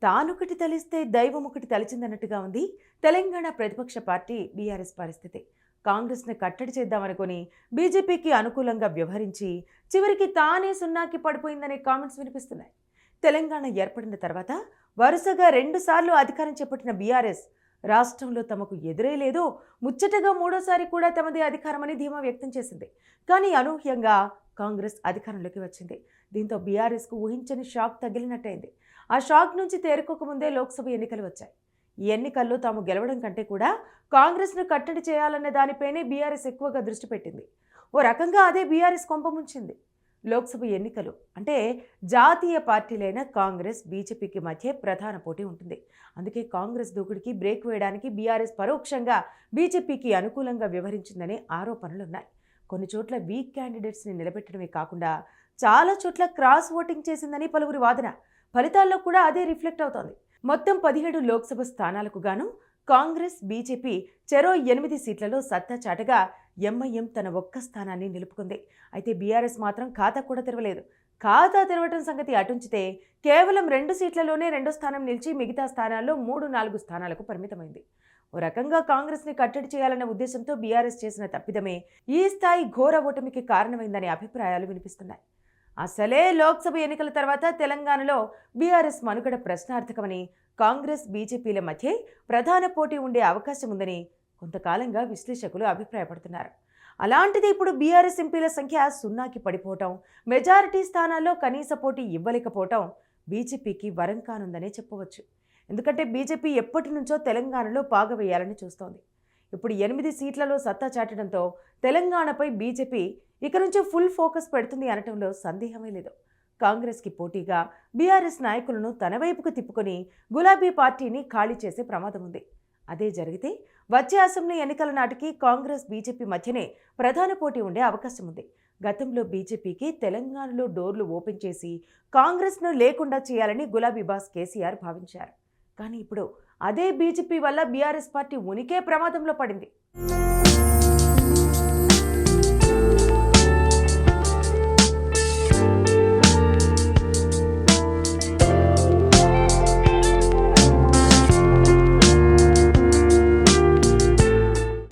తానొకటి తలిస్తే దైవం ఒకటి తలిచిందన్నట్టుగా ఉంది తెలంగాణ ప్రతిపక్ష పార్టీ బీఆర్ఎస్ పరిస్థితి. కాంగ్రెస్ను కట్టడి చేద్దామనుకుని బీజేపీకి అనుకూలంగా వ్యవహరించి చివరికి తానే సున్నాకి పడిపోయిందనే కామెంట్స్ వినిపిస్తున్నాయి. తెలంగాణ ఏర్పడిన తర్వాత వరుసగా 2 సార్లు అధికారం చేపట్టిన బీఆర్ఎస్ రాష్ట్రంలో తమకు ఎదురే లేదో ముచ్చటగా మూడోసారి కూడా తమదే అధికారమని ధీమా వ్యక్తం చేసింది. కానీ అనూహ్యంగా కాంగ్రెస్ అధికారంలోకి వచ్చింది. దీంతో బీఆర్ఎస్కు ఊహించని షాక్ తగిలినట్టయింది. ఆ షాక్ నుంచి తేరుకోకముందే లోక్సభ ఎన్నికలు వచ్చాయి. ఈ ఎన్నికల్లో తాము గెలవడం కంటే కూడా కాంగ్రెస్ను కట్టడి చేయాలన్న దానిపైనే బీఆర్ఎస్ ఎక్కువగా దృష్టి పెట్టింది. ఓ రకంగా అదే బీఆర్ఎస్ కొంపముంచింది. లోక్సభ ఎన్నికలు అంటే జాతీయ పార్టీలైన కాంగ్రెస్ బీజేపీకి మధ్య ప్రధాన పోటీ ఉంటుంది. అందుకే కాంగ్రెస్ దూకుడికి బ్రేక్ వేయడానికి బీఆర్ఎస్ పరోక్షంగా బీజేపీకి అనుకూలంగా వ్యవహరించిందనే ఆరోపణలున్నాయి. కొన్ని చోట్ల వీక్ క్యాండిడేట్స్ని నిలబెట్టడమే కాకుండా చాలా చోట్ల క్రాస్ ఓటింగ్ చేసిందని పలువురి వాదన. ఫలితాల్లో కూడా అదే రిఫ్లెక్ట్ అవుతోంది. మొత్తం 17 లోక్సభ స్థానాలకు గాను కాంగ్రెస్ బీజేపీ చెరో 8 సీట్లలో సత్తా చాటగా ఎంఐఎం తన ఒక్క స్థానాన్ని నిలుపుకుంది. అయితే బీఆర్ఎస్ మాత్రం ఖాతా కూడా తెరవలేదు. ఖాతా తెరవడం సంగతి అటుంచితే కేవలం 2 సీట్లలోనే 2వ స్థానం నిలిచి మిగతా స్థానాల్లో 3-4 స్థానాలకు పరిమితమైంది. ఓ రకంగా కాంగ్రెస్ని కట్టడి చేయాలన్న ఉద్దేశంతో బీఆర్ఎస్ చేసిన తప్పిదమే ఈ స్థాయి ఘోర ఓటమికి కారణమైందనే అభిప్రాయాలు వినిపిస్తున్నాయి. అసలే లోక్సభ ఎన్నికల తర్వాత తెలంగాణలో బీఆర్ఎస్ మనుగడ ప్రశ్నార్థకమని, కాంగ్రెస్ బీజేపీల మధ్య ప్రధాన పోటీ ఉండే అవకాశం ఉందని కొంతకాలంగా విశ్లేషకులు అభిప్రాయపడుతున్నారు. అలాంటిది ఇప్పుడు బీఆర్ఎస్ ఎంపీల సంఖ్య 0కి పడిపోవటం, మెజారిటీ స్థానాల్లో కనీస పోటీ ఇవ్వలేకపోవటం బీజేపీకి వరం కానుందనే చెప్పవచ్చు. ఎందుకంటే బీజేపీ ఎప్పటి నుంచో తెలంగాణలో పాగవేయాలని చూస్తోంది. ఇప్పుడు 8 సీట్లలో సత్తా చాటడంతో తెలంగాణపై బీజేపీ ఇక నుంచి ఫుల్ ఫోకస్ పెడుతుంది అనటంలో సందేహమే లేదు. కాంగ్రెస్కి పోటీగా బీఆర్ఎస్ నాయకులను తన వైపుకు తిప్పుకొని గులాబీ పార్టీని ఖాళీ చేసే ప్రమాదం ఉంది. అదే జరిగితే వచ్చే అసెంబ్లీ ఎన్నికల నాటికి కాంగ్రెస్ బీజేపీ మధ్యనే ప్రధాన పోటీ ఉండే అవకాశం ఉంది. గతంలో బీజేపీకి తెలంగాణలో డోర్లు ఓపెన్ చేసి కాంగ్రెస్ను లేకుండా చేయాలని గులాబీ బాస్ కేసీఆర్ భావించారు. కానీ ఇప్పుడు అదే బీజేపీ వల్ల బీఆర్ఎస్ పార్టీ ఉనికే ప్రమాదంలో పడింది.